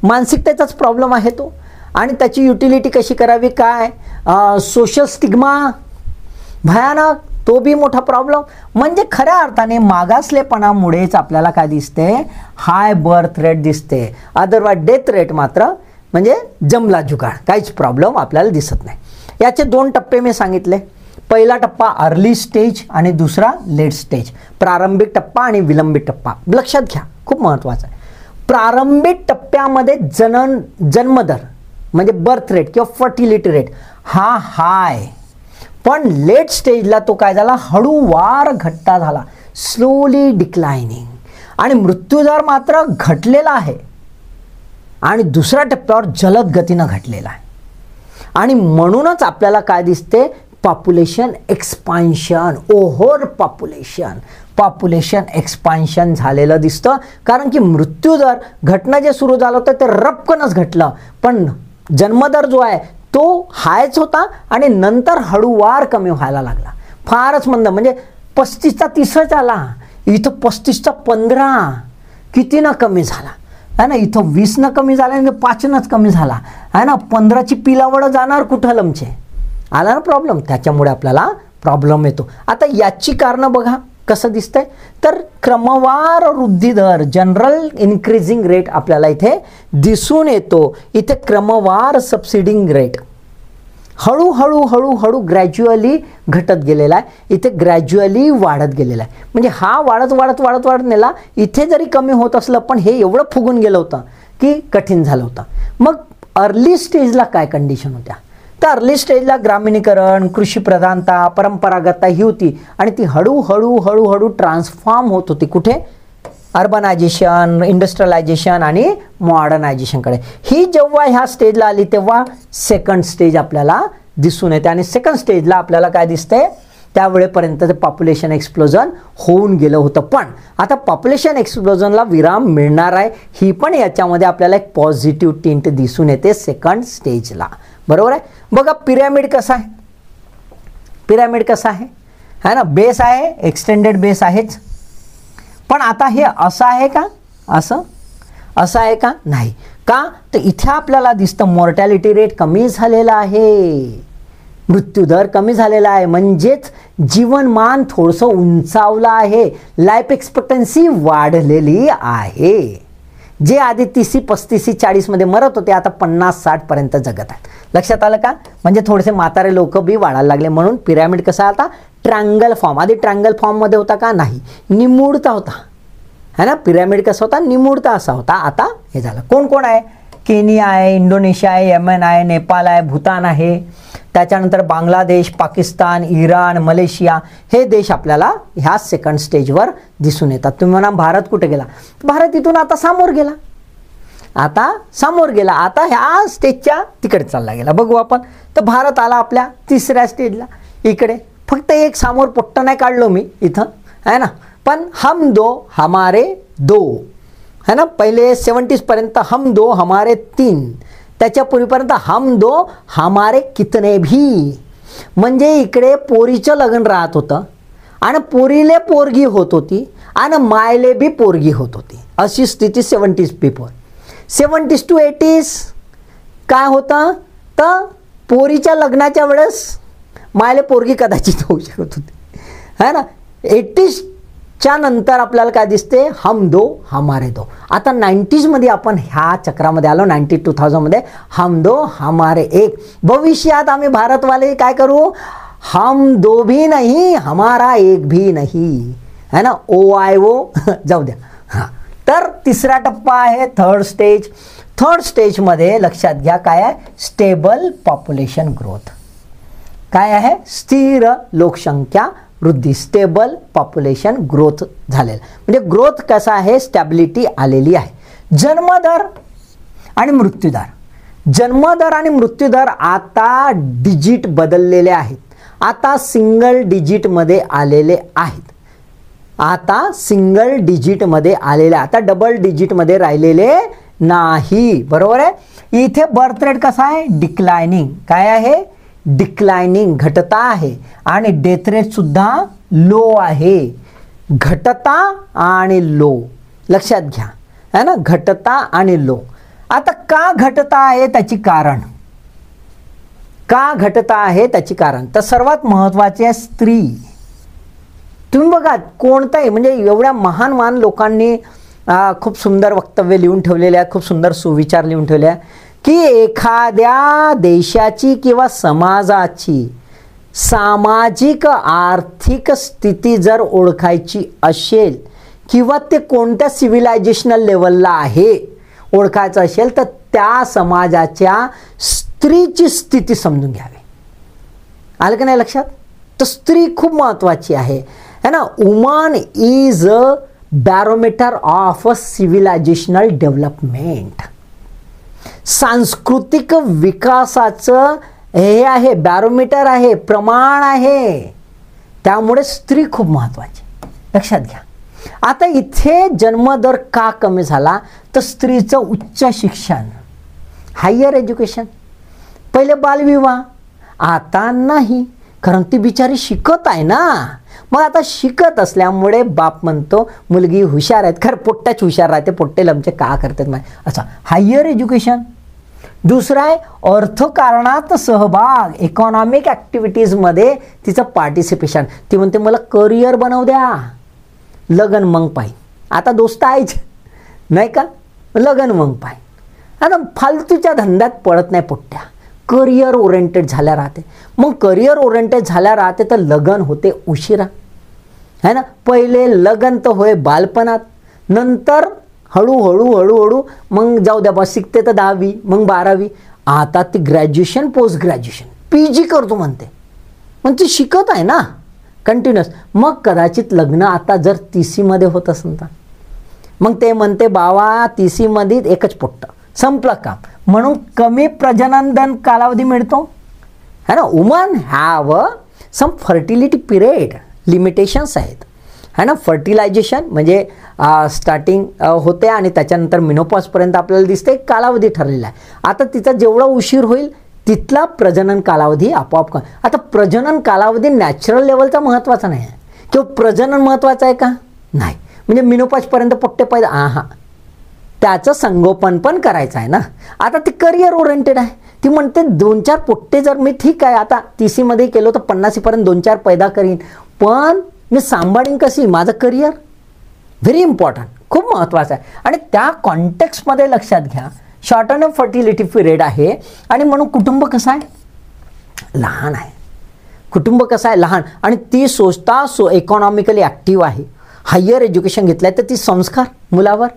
मानसिकतेचाच प्रॉब्लेम आहे तो. आणि त्याची युटिलिटी कशी करावी, काय सोशल स्टिग्मा भयानक, तो बी मोठा प्रॉब्लेम. म्हणजे खऱ्या अर्थाने मागासलेपणामुळेच आपल्याला काय दिसते? हाय बर्थ रेट दिसते. अदरवाईज डेथ रेट मात्र म्हणजे जमला जुगाड, काहीच प्रॉब्लेम आपल्याला दिसत नाही. याचे 2 टप्पे मी सांगितले. पहिला टप्पा अर्ली स्टेज आणि दुसरा लेट स्टेज. प्रारंभिक टप्पा आणि विलंबित टप्पा लक्षात घ्या, खूप महत्त्वाचं आहे. प्रारंभिक टप्प्यामध्ये जन्मदर म्हणजे बर्थ रेट किंवा फर्टिलिटी रेट हा हाय. पण लेट स्टेजला तो काय झाला? हळूवार घट्टा झाला, स्लोली डिक्लाइनिंग. आणि मृत्यूदर मात्र घटलेला आहे. आणि दुसऱ्या टप्प्यावर जलद गतीनं घटलेला आहे. आणि म्हणूनच आपल्याला काय दिसते? Population expansion, over population expansion झालेलं दिसतं. कारण की मृत्यूदर घटणं जे सुरू झालं होतं ते रपकनच घटलं, पण जन्मदर जो आहे तो हायच होता आणि नंतर हळूवार कमी व्हायला लागला. फारच मंद. म्हणजे 35चा 30च आला, इथं 35चा 15 कितीनं कमी झाला, है ना. इथं 20नं कमी झाला आणि 5नंच कमी झाला, है ना. 15ची पिलावड जाणार कुठं लमचे, आला ना प्रॉब्लेम. त्याच्यामुळे आपल्याला प्रॉब्लेम येतो. आता याची कारणं बघा कसं दिसतंय, तर क्रमवार वृद्धी दर, जनरल इन्क्रीजिंग रेट आपल्याला इथे दिसून येतो. इथे क्रमवार सबसिडिंग रेट हळूहळू हळूहळू ग्रॅज्युअली घटत गेलेला आहे, इथे ग्रॅज्युअली वाढत गेलेला आहे. म्हणजे हा वाढत वाढत वाढत वाढत नेला, इथे जरी कमी होत असलं पण हे एवढं फुगून गेलं होतं की कठीण झालं होतं. मग अर्ली स्टेजला काय कंडिशन होत्या, तर अर्ली स्टेजला ग्रामीणीकरण, कृषीप्रधानता, परंपरागतता ही होती आणि ती हळूहळू हळूहळू ट्रान्सफॉर्म होत होती. कुठे? अर्बनायझेशन, इंडस्ट्रियलायझेशन आणि मॉडर्नायझेशनकडे. ही जेव्हा ह्या स्टेजला आली तेव्हा सेकंड स्टेज आपल्याला दिसून येते आणि सेकंड स्टेजला आपल्याला काय दिसतंय, त्यावेळेपर्यंत ते पॉप्युलेशन एक्सप्लोजन होऊन गेलं होतं. पण आता पॉप्युलेशन एक्सप्लोजनला विराम मिळणार आहे, ही पण याच्यामध्ये आपल्याला एक पॉझिटिव्ह टिंट दिसून येते सेकंड स्टेजला. बरोबर आहे. बघा पिरॅमिड कसा आहे, पिरॅमिड कसा आहे, है ना, बेस आहे, एक्सटेंडेड बेस आहेच. पण आता हे असं आहे का, असं आहे का, नाही. का? तर इथे आपल्याला दिसतं मॉर्टॅलिटी रेट कमी झालेला आहे, मृत्यूदर कमी झालेला आहे, म्हणजेच जीवनमान थोडंसं उंचावलं आहे, लाईफ एक्सपेक्टन्सी वाढलेली आहे. जे आधी 30, 35, 40मध्ये मरत होते आता 50-60 पर्यंत जगत आहेत. लक्षात आलं का? म्हणजे थोडेसे म्हातारे लोक बी वाढायला लागले. म्हणून पिरॅमिड कसा आता ट्रायंगल फॉर्म, आधी ट्रायंगल फॉर्ममध्ये होता का, नाही, निमुडता होता, है ना. पिरॅमिड कसा होता, निमुडता असा होता. आता हे झालं. कोण कोण आहे, केनिया आहे, इंडोनेशिया आहे, यमन आहे, नेपाळ आहे, भूतान आहे, त्याच्यानंतर बांगलादेश, पाकिस्तान, इराण, मलेशिया हे देश आपल्याला ह्या सेकंड स्टेजवर दिसून येतात. तुम्ही म्हणा भारत कुठे गेला, भारत इथून आता समोर गेला, आता समोर गेला, आता ह्या स्टेजच्या तिकडे चालला गेला. बघू आपण, तर भारत आला आपल्या तिसऱ्या स्टेजला इकडे. फक्त एक समोर पोट्ट नाही काढलो मी इथं, है ना, पण हम दो हमारे दो, है ना. पहिले 70s पर्यंत हम दो हमारे तीन, त्याच्या पूर्वीपर्यंत हम दो हमारे कितने भी. म्हणजे इकडे पोरीचं लग्न राहत होतं आणि पोरीले पोरगी होत होती आणि मायले बी पोरगी होत होती, अशी स्थिती 70s before. 70s to 80s काय होतं, तर पोरीच्या लग्नाच्या वेळेस मायले पोरगी कदाचित होऊ शकत होती, है ना. 80sच्या नंतर आपल्याला काय दिसते, हम दो हमारे दो. आता 90sमध्ये आपण ह्या चक्रामध्ये आलो, 90-2000मध्ये हम दो हमारे एक. भविष्यात आम्ही भारतवाले काय करू, हम दो भी नहीं हमारा एक भी नहीं, है ना, OIO जाऊ द्या. हां, तर तिसरा टप्पा आहे थर्ड स्टेज. थर्ड स्टेजमध्ये लक्षात घ्या काय आहे, स्टेबल पॉप्युलेशन ग्रोथ. काय आहे, स्थिर लोकसंख्या वृद्धी, स्टेबल पॉप्युलेशन ग्रोथ झालेलं, म्हणजे ग्रोथ कसा आहे, स्टॅबिलिटी आलेली आहे. जन्मदर आणि मृत्यूदर, जन्मदर आणि मृत्यूदर आता डिजिट बदललेले आहेत, आता सिंगल डिजिटमध्ये आलेले आहेत, आता सिंगल डिजिटमध्ये आलेले, आता डबल डिजिटमध्ये राहिलेले नाही. बरोबर आहे. इथे बर्थ रेट कसा आहे, डिक्लायनिंग. काय आहे, डिक्लायनिंग, घटता आहे आणि डेथ रेट सुद्धा लो आहे. घटता आणि लो लक्षात घ्या, है ना, घटता आणि लो. आता का घटता आहे त्याची कारण, का घटता आहे त्याची कारण, तर सर्वात महत्त्वाची आहे स्त्री. तुम्ही बघा कोणताही, म्हणजे एवढ्या महान महान लोकांनी खूप सुंदर वक्तव्य लिहून ठेवलेले आहेत, खूप सुंदर सुविचार लिहून ठेवले आहेत की एखाद्या देशाची किंवा समाजाची सामाजिक आर्थिक स्थिती जर ओळखायची असेल किंवा ते कोणत्या सिव्हिलायझेशनल लेवलला आहे ओळखायचं असेल तर त्या समाजाच्या स्त्रीची स्थिती समजून घ्यावी. आलं का नाही लक्षात. तर स्त्री खूप महत्त्वाची आहे, है ना. Woman is a barometer of a civilizational development. सांस्कृतिक विकासाचं हे आहे, बॅरोमीटर आहे, प्रमाण आहे. त्यामुळे स्त्री खूप महत्त्वाची, लक्षात घ्या. आता इथे जन्मदर का कमी झाला, तर स्त्रीचं उच्च शिक्षण, हायर एज्युकेशन. पहिले बालविवाह, आता नाही, कारण ती बिचारी शिकत आहे ना. मग आता शिकत असल्यामुळे बाप म्हणतो मुलगी हुशार आहेत, खरं पोट्ट्याच हुशार राहते, पोट्टे लमचे का करतात माय. अच्छा, हायर एज्युकेशन, दुसरं आहे अर्थकारणात सहभाग, इकॉनॉमिक ॲक्टिव्हिटीजमध्ये तिचं पार्टिसिपेशन. ती म्हणते मला करिअर बनवू द्या, लगन मग पाहिजे. आता दोस्त आहेच नाही का, लगन मग पाहिजे. आता फालतूच्या धंद्यात पडत नाही पोट्ट्या, करिअर ओरिएंटेड झाल्या राहते. मग करिअर ओरिएंटेड झाल्या राहते तर लगन होते उशिरा, है ना. पहिले लगन तर होय बालपणात, नंतर हळूहळू हळूहळू मग जाऊ द्या बा, शिकते तर 10वी मग 12वी, आता ती ग्रॅज्युएशन पोस्ट ग्रॅज्युएशन PG करतो म्हणते, मग ती शिकत आहे ना कंटिन्युअस. मग कदाचित लग्न आता जर 30मध्ये होत असेल तर मग ते म्हणते बावा 30मध्ये एकच पोट्ट संपलं काम, म्हणून कमी प्रजनन कालावधी मिळतो, है ना. Woman have some fertility period limitations आहेत, है ना. फर्टिलायझेशन म्हणजे स्टार्टिंग होते आणि त्याच्यानंतर मिनोपॉजपर्यंत आपल्याला दिसते एक कालावधी ठरलेला आहे. आता तिचा जेवढा उशीर होईल तिथला प्रजनन कालावधी आपोआप आता प्रजनन कालावधी नॅचरल लेवलचा महत्त्वाचा नाही आहे किंवा प्रजनन महत्त्वाचं आहे का नाही. म्हणजे मिनोपॉजपर्यंत पोट्टे पाहिजे, हां त्याचं संगोपन पण करायचं आहे ना. आता ती करिअर ओरिएंटेड आहे, ती म्हणते 2-4 पोट्टे जर मी ठीक आहे आता 30मध्ये केलो तर 50पर्यंत 2-4 पैदा करीन, पण मी सांभाळीन कशी माझं करिअर. व्हेरी इम्पॉर्टंट, खूप महत्त्वाचं आहे. आणि त्या कॉन्टेक्स्टमध्ये लक्षात घ्या शॉर्टन फर्टिलिटी पिरियड आहे आणि म्हणून कुटुंब कसं आहे लहान आहे. कुटुंब कसं आहे लहान आणि ती स्वतः इकॉनॉमिकली ॲक्टिव्ह आहे, हायर एज्युकेशन घेतलं आहे तर ती संस्कार मुलावर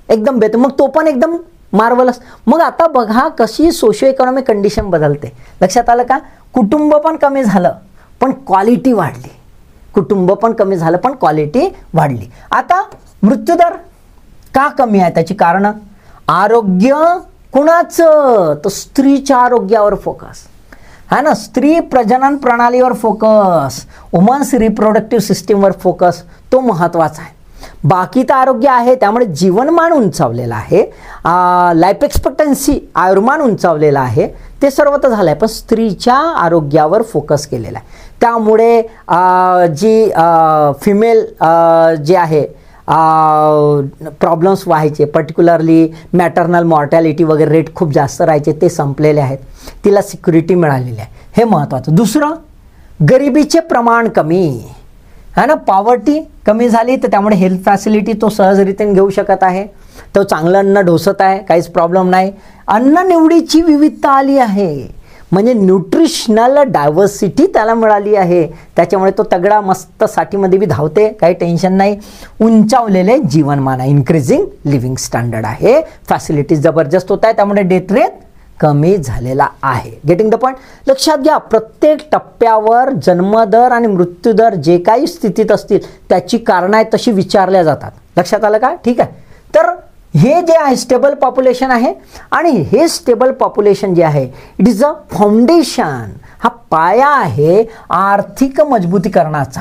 एकदम बेहतर, मग तो पण एकदम मार्वलस. मग आता बघा कशी सोशिओ इकॉनॉमिक कंडिशन बदलते. लक्षात आलं का. कुटुंब पण कमी झालं पण क्वालिटी वाढली, कुटुंब पण कमी झालं पण क्वालिटी वाढली. आता मृत्यूदर का कमी आहे त्याची कारणं. आरोग्य कुणाचं तर स्त्रीच्या आरोग्यावर फोकस है ना, स्त्री प्रजनन प्रणालीवर फोकस, वुमन्स रिप्रोडक्टिव्ह सिस्टीमवर फोकस, तो महत्त्वाचा आहे. बाकी तर आरोग्य आहे त्यामुळे जीवनमान उंचावलेलं आहे, लाईफ एक्सपेक्टन्सी आयुर्मान उंचावलेलं आहे, ते सर्व तर झालं आहे, पण स्त्रीच्या आरोग्यावर फोकस केलेला आहे. त्यामुळे जी फिमेल जे आहे प्रॉब्लेम्स व्हायचे, पर्टिक्युलरली मॅटर्नल मॉर्टॅलिटी वगैरे रेट खूप जास्त राहायचे, ते संपलेले आहेत, तिला सिक्युरिटी मिळालेली आहे, हे महत्त्वाचं. दुसरं गरिबीचे प्रमाण कमी है ना, पॉवर्टी कमी झाली तर त्यामुळे हेल्थ फॅसिलिटी तो सहजरित्याने घेऊ शकत आहे, तो चांगलं अन्न ढोसत आहे, काहीच प्रॉब्लेम नाही. अन्न निवडीची विविधता आली आहे, म्हणजे न्यूट्रिशनल डायव्हर्सिटी त्याला मिळाली आहे, त्याच्यामुळे तो तगडा मस्त साठीमध्ये बी धावते, काही टेन्शन नाही. उंचावलेले जीवनमान आहे, इन्क्रीजिंग लिव्हिंग स्टँडर्ड आहे, फॅसिलिटीज जबरदस्त होत आहे, त्यामुळे डेथ रेट कमी झालेला आहे. Getting the point. लक्षात घ्या प्रत्येक टप्प्यावर जन्मदर आणि मृत्यूदर जे काही स्थितीत असतील त्याची कारणं आहेत तशी विचारल्या जातात. लक्षात आलं का. ठीक आहे. तर हे जे आहे स्टेबल पॉप्युलेशन आहे आणि हे स्टेबल पॉप्युलेशन जे आहे इट इज अ फाउंडेशन, हा पाया आहे आर्थिक मजबूतीकरणाचा,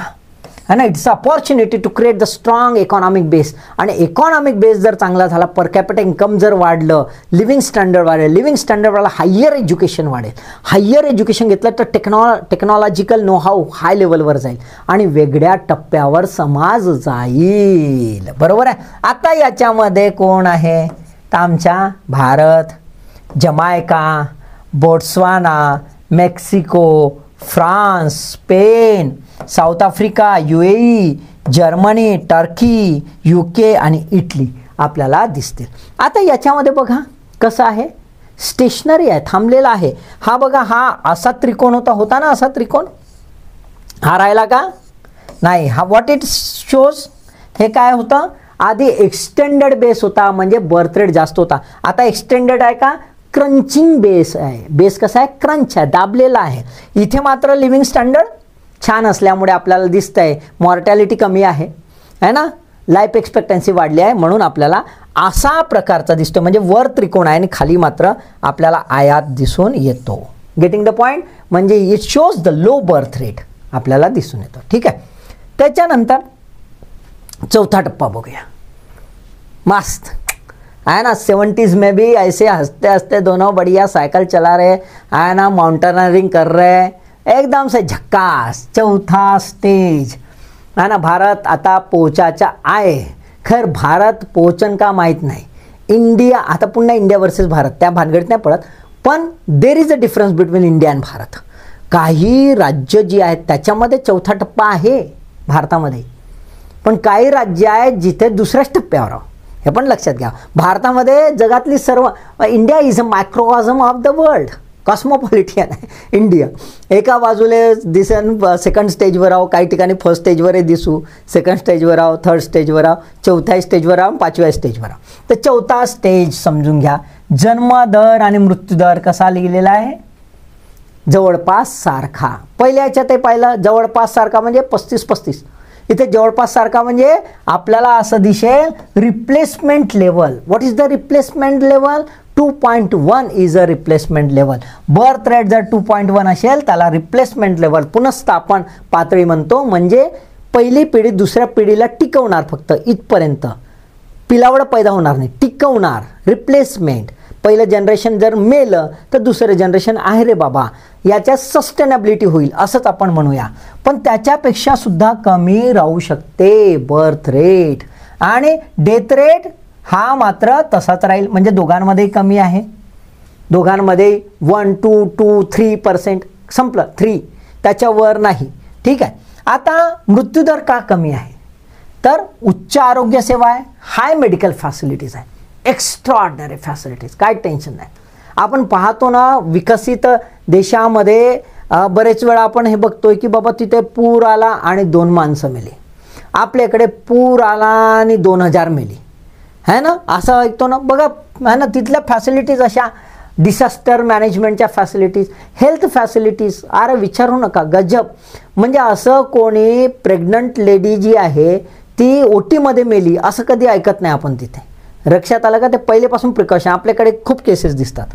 है ना. It's opportunity to create the strong economic base. आणि इकॉनॉमिक बेस जर चांगला झाला, पर कॅपिटा इन्कम जर वाढलं, लिव्हिंग स्टँडर्ड वाढेल, लिव्हिंग स्टँडर्ड वाढला, हायर एज्युकेशन वाढेल, हायर एज्युकेशन घेतलं तर टेक्नॉलॉजिकल नो हाऊ हाय लेवलवर जाईल आणि वेगळ्या टप्प्यावर समाज जाईल. बरोबर आहे. आता याच्यामध्ये कोण आहे तर आमच्या Bharat, Jamaica, Botswana, Mexico, France, Spain, south Africa, UAE, Germany, Turkey, UK आणि इटली आपल्याला दिसतील. आता याच्यामध्ये बघा कसं आहे, स्टेशनरी आहे, थांबलेला आहे. हा बघा हा असा त्रिकोण होता ना, असा त्रिकोण हा राहिला का नाही. हा व्हॉट इट शोज, हे काय होतं आधी एक्सटेंडेड बेस होता, म्हणजे बर्थ रेट जास्त होता. आता एक्सटेंडेड आहे का, क्रंचिंग बेस आहे. बेस कसा आहे, क्रंच आहे, दाबलेला आहे. इथे मात्र लिव्हिंग स्टँडर्ड छान असल्यामुळे आपल्याला दिसतंय मॉर्टॅलिटी कमी आहे, है ना, लाईफ एक्सपेक्टन्सी वाढली आहे, म्हणून आपल्याला असा प्रकारचा दिसतो. म्हणजे वर त्रिकोण आहे आणि खाली मात्र आपल्याला आयात दिसून येतो. Getting the point. म्हणजे it shows the low birth rate आपल्याला दिसून येतो. ठीक आहे. त्याच्यानंतर चौथा टप्पा बघूया. मस्त है ना, 70s में भी ऐसे हंसते हंसते दोनों बढ़िया साइकिल चला रहे है ना, माउंटेनरिंग कर रहे, एकदम से झक्कास. चौथा स्टेज है ना, भारत आता पोचायचा आहे. खैर भारत पोचन का माहीत नाही, इंडिया आता पुन्हा इंडिया वर्सेस भारत त्या भानगडीत नाही पडत, पण देर is a difference between India आणि भारत. काही राज्य जी आहेत त्याच्यामध्ये चौथा टप्पा आहे भारतामध्ये, पण काही राज्य आहेत जिथे दुसऱ्याच टप्प्यावर आहे. हे पण लक्षात घ्या. भारतामध्ये जगातली सर्व, India is a microcosm of the world, cosmopolitan आहे इंडिया. एका बाजूला दिसन सेकंड स्टेजवर आहो, काही ठिकाणी फर्स्ट स्टेजवरही दिसू, सेकंड स्टेजवर आहो, थर्ड स्टेजवर आहो, चौथ्या स्टेजवर आहो, पाचव्या स्टेजवर आहो. तर चौथा स्टेज समजून घ्या. जन्मदर आणि मृत्यूदर कसा लिहिलेला आहे? जवळपास सारखा. पहिल्या याच्यात ते पाहिलं जवळपास सारखा म्हणजे 35-35. इथे जवळपास सारखा म्हणजे आपल्याला असं दिसेल replacement level. What is the replacement level? 2.1 is a replacement level. Birth rate जर 2.1 असेल त्याला रिप्लेसमेंट लेवल, पुनर्स्थापन पातळी म्हणतो. म्हणजे पहिली पिढी दुसऱ्या पिढीला टिकवणार, फक्त इथपर्यंत पिलावड पैदा होणार नाही, टिकवणार. रिप्लेसमेंट. पहिलं जनरेशन जर मेलं तर दुसरं जनरेशन आहे रे बाबा, याच्या सस्टेनेबिलिटी होईल असंच आपण म्हणूया. पण त्याच्यापेक्षा सुद्धा कमी राहू शकते बर्थ रेट. आणि डेथ रेट हा मात्र तसाच राहील. म्हणजे दोघांमध्येही कमी आहे. दोघांमध्ये 1, 2, 2, 3% संपलं. 3 त्याच्यावर नाही. ठीक आहे. आता मृत्यूदर का कमी आहे? तर उच्च आरोग्य सेवा आहे, हाय मेडिकल फॅसिलिटीज आहे, एक्स्ट्राऑर्डिनरी फॅसिलिटीज, काय टेन्शन नाही. आपण पाहतो ना विकसित देशामध्ये बरेच वेळा आपण हे बघतोय की बाबा तिथे पूर आला आणि 2 माणसं मेली. आपल्याकडे पूर आला आणि 2000 मेली, है ना, असं ऐकतो ना. बघा है ना, तिथल्या फॅसिलिटीज अशा, डिसास्टर मॅनेजमेंटच्या फॅसिलिटीज, हेल्थ फॅसिलिटीज, अरे विचारू नका, गजब. म्हणजे असं कोणी प्रेग्नंट लेडी जी आहे ती ओटीमध्ये मेली असं कधी ऐकत नाही आपण तिथे. लक्षात आलं का? ते पहिलेपासून प्रिकॉशन आपल्याकडे खूप केसेस दिसतात.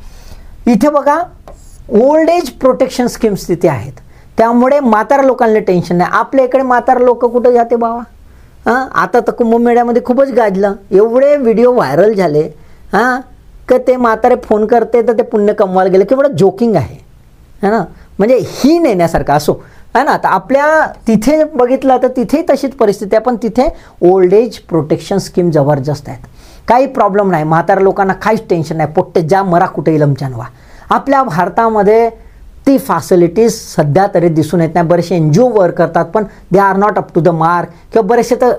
इथे बघा ओल्ड एज प्रोटेक्शन स्कीम्स तिथे आहेत, त्यामुळे म्हातारा लोकांना टेन्शन नाही. आपल्या इकडे म्हातारा लोक कुठं जाते बाबा? हां, आता तर कुंभमेळ्यामध्ये खूपच गाजलं, एवढे व्हिडिओ व्हायरल झाले हां, का ते म्हातारे फोन करते तर ते पुण्य कमवायला गेले. केवढं जोकिंग आहे ना. म्हणजे ही नेण्यासारखं असो है ना. तर आपल्या तिथे बघितलं तर तिथेही तशीच परिस्थिती आहे, पण तिथे ओल्ड एज प्रोटेक्शन स्कीम जबरदस्त आहेत. काही प्रॉब्लेम नाही, म्हातारा लोकांना काहीच टेन्शन नाही, पोट्टे ज्या मरा कुठेही लमचानवा. आपल्या भारतामध्ये ती फॅसिलिटीज सध्या तरी दिसून येत नाही. बरेचसे NGO वर्क करतात पण they are not up to the mark, किंवा बरेचसे तर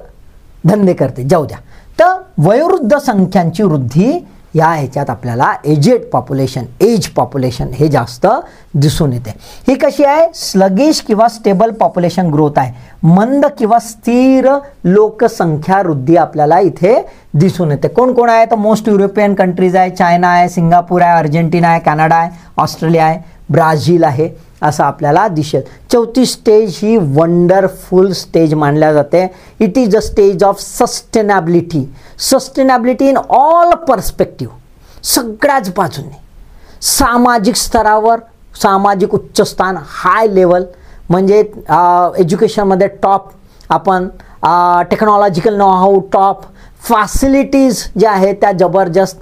धंदे करते, जाऊ द्या. तर वयोवृद्ध संख्यांची वृद्धी या ह्याच्यात आपल्याला एज पॉप्युलेशन हे जास्त दिसून येते. ही कशी आहे? स्लगिश किंवा स्टेबल पॉप्युलेशन ग्रोथ आहे. मंद किंवा स्थिर लोकसंख्या वृद्धी आपल्याला इथे दिसून येते. कोण कोण आहे? तर मोस्ट युरोपियन कंट्रीज आहे, चायना आहे, सिंगापूर आहे, अर्जेंटिना आहे, कॅनडा आहे, ऑस्ट्रेलिया आहे, ब्राझील आहे, असं आपल्याला दिसेल. चौथी स्टेज ही वंडरफुल स्टेज मानल्या जाते. It is a stage of sustainability. Sustainability in all perspective, सगळ्याच बाजूने. सामाजिक स्तरावर सामाजिक उच्चस्थान, हाय लेवल, म्हणजे एज्युकेशनमध्ये टॉप आपण, technological know how top, facilities ज्या आहेत त्या जबरदस्त.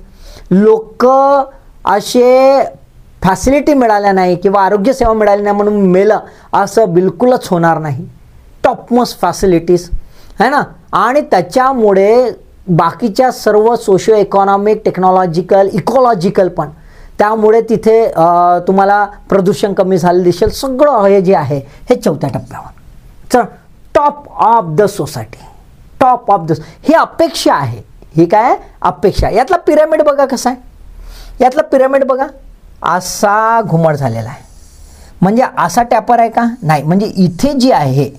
लोक असे फॅसिलिटी मिळाल्या नाही किंवा आरोग्यसेवा मिळाली नाही म्हणून मेलं असं बिलकुलच होणार नाही. टॉपमोस्ट फॅसिलिटीज है ना. आणि त्याच्यामुळे बाकीच्या सर्व सोशिओ इकॉनॉमिक, टेक्नॉलॉजिकल, इकॉलॉजिकल पण, त्यामुळे तिथे तुम्हाला प्रदूषण कमी झालं दिसेल. सगळं हे जे आहे हे चौथ्या टप्प्यावर. चल, top of the society, top of the, ही अपेक्षा आहे. ही काय अपेक्षा? यातला पिरामिड बघा कसा आहे. यातला पिरामिड बघा असा घुमट झालेला आहे. म्हणजे असा टॅपर आहे का? नाही. म्हणजे इथे जी आहे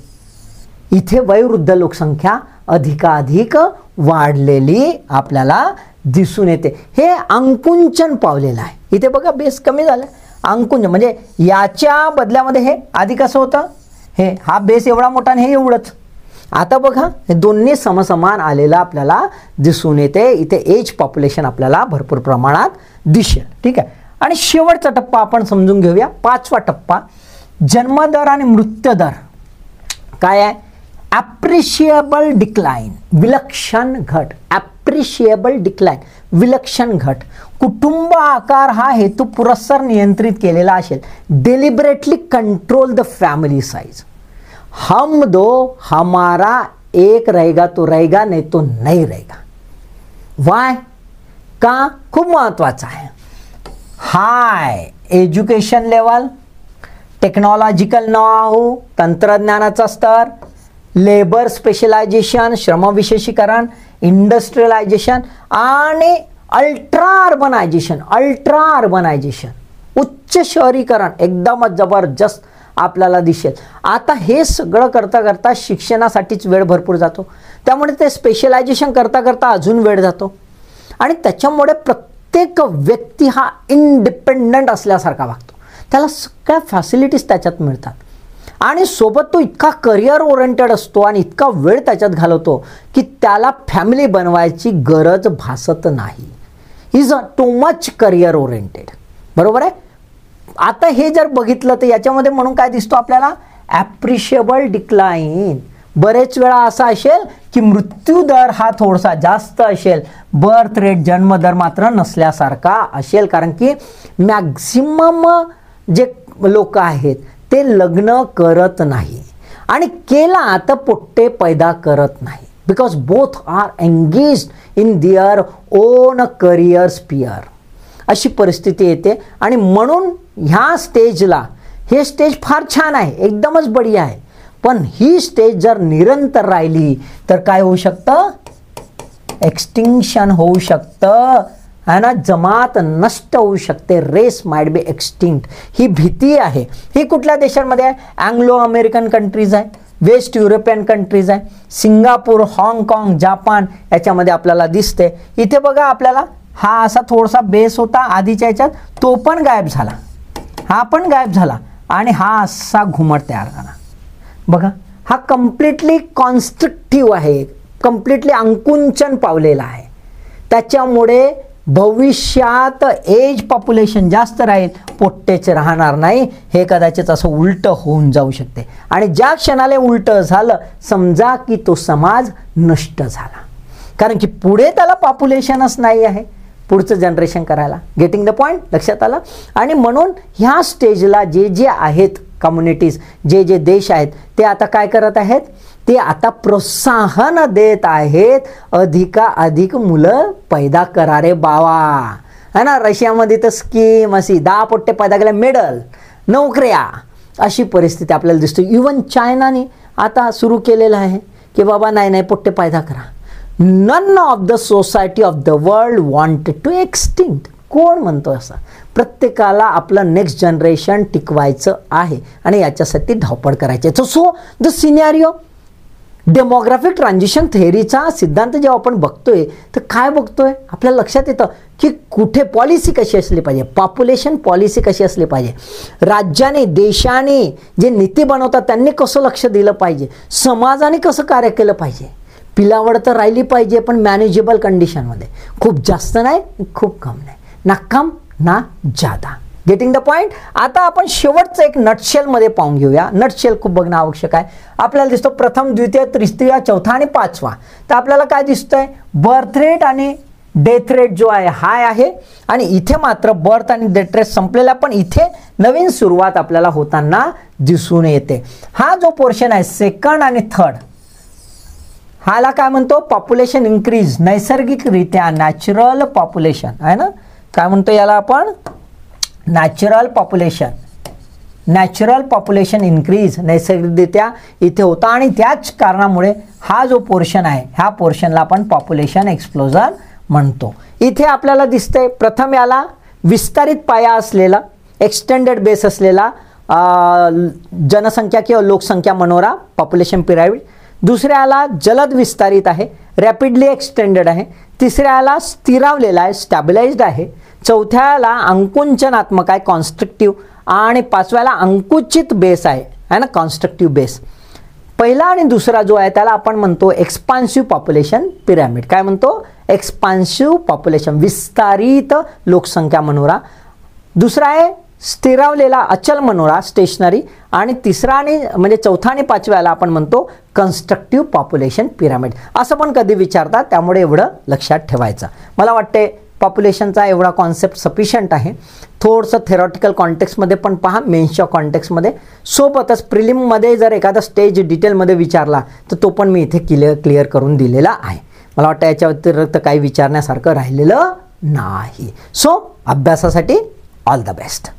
इथे वयोवृद्ध लोकसंख्या अधिकाधिक वाढलेली आपल्याला दिसून येते. हे अंकुंचन पावलेलं आहे. इथे बघा बेस कमी झाला, अंकुंचन. म्हणजे याच्या बदल्यामध्ये हे आधी कसं होतं, हे हा बेस एवढा मोठा आणि हे एवढंच. आता बघा हे दोन्ही समसमान आलेला आपल्याला दिसून येते. इथे एज पॉप्युलेशन आपल्याला भरपूर प्रमाणात दिसेल. ठीक आहे. आणि शेवटचा टप्पा आपण समजून घेऊया. 5वा टप्पा, जन्मदर आणि मृत्यूदर काय आहे? ॲप्रिशिएबल डिक्लाइन, विलक्षण घट. ॲप्रिशिएबल डिक्लाइन, विलक्षण घट. कुटुंब आकार हा हेतू पुरस्सर नियंत्रित केलेला असेल. Deliberately control the family size. हम दो हमारा एक रहेगा तो रहेगा, नहीं तो नहीं रहेगा. वाय? का? खूप महत्वाचा आहे. हाय एज्युकेशन लेवल, टेक्नॉलॉजिकल नॉ-हाऊ, तंत्रज्ञानाचा स्तर, लेबर स्पेशलायझेशन, श्रमविशेषीकरण, इंडस्ट्रियलायझेशन आणि अल्ट्रा अर्बनायझेशन, उच्च शहरीकरण एकदमच जबरदस्त आपल्याला दिसेल. आता हे सगळं करता करता शिक्षणासाठीच वेळ भरपूर जातो, त्यामुळे ते स्पेशलायझेशन करता करता अजून वेळ जातो आणि त्याच्यामुळे प्रत्येक व्यक्ती हा इंडिपेंडंट असल्यासारखा वागतो. त्याला सगळ्या फॅसिलिटीज त्याच्यात मिळतात आणि सोबत तो इतका करिअर ओरिएंटेड असतो आणि इतका वेळ त्याच्यात घालवतो की त्याला फॅमिली बनवायची गरज भासत नाही. Is a too much career oriented. बरोबर आहे. आता हे जर बघितलं तर याच्यामध्ये म्हणून काय दिसतो आपल्याला, ॲप्रिशिएबल डिक्लाइन. बरेच वेळा असा असेल की मृत्यूदर हा थोडासा जास्त असेल, बर्थ रेट जन्मदर मात्र नसल्यासारखा असेल, कारण की मॅक्झिमम जे लोक आहेत ते लग्न करत नाही आणि केला तर पोट्टे पैदा करत नाही, because both are engaged in their own career sphere. अशी परिस्थिती येते आणि म्हणून ह्या स्टेजला, हे स्टेज फार छान आहे, एकदमच बढिया आहे, पण ही स्टेज जर निरंतर राहिली तर काय होऊ शकतं, एक्सटिंक्शन होऊ शकतं है ना, जमात नष्ट होऊ शकते, रेस माइट बी एक्सटिंक्ट. ही भीती आहे. ही कुठल्या देशांमध्ये आहे, अँग्लो अमेरिकन कंट्रीज आहे, वेस्ट युरोपियन कंट्रीज आहे, सिंगापूर, हाँगकाँग, जापान याच्यामध्ये आपल्याला दिसते. इथे बघा आपल्याला हा असा थोडासा बेस होता आधीच्या याच्यात, तो पण गायब झाला, हा पण गायब झाला आणि हा असा घुमट तयार झाला. बघा हा कम्प्लिटली कॉन्स्ट्रक्टिव्ह आहे, कम्प्लिटली अंकुंचन पावलेला आहे. त्याच्यामुळे भविष्यात एज पॉप्युलेशन जास्त राहील, पोट्टेच राहणार नाही. हे कदाचित असं उलटं होऊन जाऊ शकते आणि ज्या क्षणाला उलटं झालं समजा की तो समाज नष्ट झाला, कारण की पुढे त्याला पॉप्युलेशनच नाही आहे पुढचं जनरेशन करायला. गेटिंग द पॉईंट, लक्षात आलं. आणि म्हणून ह्या स्टेजला जे जे आहेत कम्युनिटीज, जे जे देश आहेत ते आता काय करत आहेत, ते आता प्रोत्साहन देत आहेत, अधिकाधिक मुलं पैदा करा रे बावा, है ना. रशियामध्ये तर स्कीम अशी 10 पोट्टे पैदा केल्या, मेडल, नोकऱ्या, अशी परिस्थिती आपल्याला दिसते. इवन चायनाने आता सुरू केलेलं आहे की बाबा नाही पोट्टे पैदा करा. None of the society of the world wanted to extinct. कोण म्हणतो असं? प्रत्येकाला आपलं नेक्स्ट जनरेशन टिकवायचं आहे आणि याच्यासाठी धावपळ करायची आहे. So the scenario, demographic transition थेअरीचा सिद्धांत जेव्हा आपण बघतोय तर काय बघतोय, आपल्याला लक्षात येतं की कुठे पॉलिसी कशी असली पाहिजे, पॉप्युलेशन पॉलिसी कशी असली पाहिजे, राज्याने देशाने जे नीती बनवतात त्यांनी कसं लक्ष दिलं पाहिजे, समाजाने कसं कार्य केलं पाहिजे. पिलावड तर राहिली पाहिजे पण मॅनेजेबल कंडिशनमध्ये, खूप जास्त नाही खूप कम नाही, ना कम ना जादा. Getting the point. आता आपण शेवटचं एक नटशेलमध्ये पाहून घेऊया. नटशेल खूप बघणं आवश्यक आहे. आपल्याला दिसतो प्रथम, द्वितीय, तृतीय, चौथा आणि पाचवा. तर आपल्याला काय दिसतंय, बर्थ रेट आणि डेथ रेट जो आहे हाय आहे आणि इथे मात्र बर्थ आणि डेथ रेट संपलेला, पण इथे नवीन सुरुवात आपल्याला होताना दिसून येते. हा जो पोर्शन आहे सेकंड आणि थर्ड, हाला काय म्हणतो, पॉप्युलेशन इन्क्रीज, नैसर्गिकरित्या नॅचरल पॉप्युलेशन आहे ना, काय म्हणतो याला आपण, नॅचरल पॉप्युलेशन इन्क्रीज, नैसर्गिकरित्या इथे होता आणि त्याच कारणामुळे हा जो पोर्शन आहे ह्या पोर्शनला आपण पॉप्युलेशन एक्सप्लोजन म्हणतो. इथे आपल्याला दिसतंय प्रथम याला विस्तारित पाया असलेला, एक्सटेंडेड बेस असलेला जनसंख्या किंवा लोकसंख्या मनोरा, पॉप्युलेशन पिरामिड. दुसऱ्याला जलद विस्तारित आहे, रॅपिडली एक्सटेंडेड आहे. तिसऱ्याला स्थिरावलेला आहे, स्टॅबिलाइज्ड आहे. चौथ्याला अंकुंचनात्मक आहे, कॉन्स्ट्रक्टिव्ह. आणि पाचव्याला अंकुचित बेस आहे ना, कॉन्स्ट्रक्टिव्ह बेस. पहिला आणि दुसरा जो आहे त्याला आपण म्हणतो एक्सपान्सिव्ह पॉप्युलेशन पिरॅमिड. काय म्हणतो, एक्सपान्सिव्ह पॉप्युलेशन, विस्तारित लोकसंख्या मनोरा. दुसरा आहे स्थिरावलेला अचल मनोरा, स्टेशनरी. आणि तिसरा आणि म्हणजे चौथा आणि पाचव्याला आपण म्हणतो कन्स्ट्रक्टिव्ह पॉप्युलेशन पिरॅमिड. असं पण कधी विचारतात, त्यामुळे एवढं लक्षात ठेवायचं. मला वाटते पॉप्युलेशनचा एवढा कॉन्सेप्ट सफिशियंट आहे. थोडंसं थेरॉटिकल कॉन्टेक्स्टमध्ये पण पहा, मेन्सच्या कॉन्टेक्स्टमध्ये. सोबतच प्रिलिममध्ये जर एखादा स्टेज डिटेलमध्ये विचारला तर तो पण मी इथे क्लिअर करून दिलेला आहे. मला वाटतं याच्या व्यतिरिक्त काही विचारण्यासारखं राहिलेलं नाही. सो अभ्यासासाठी ऑल द बेस्ट.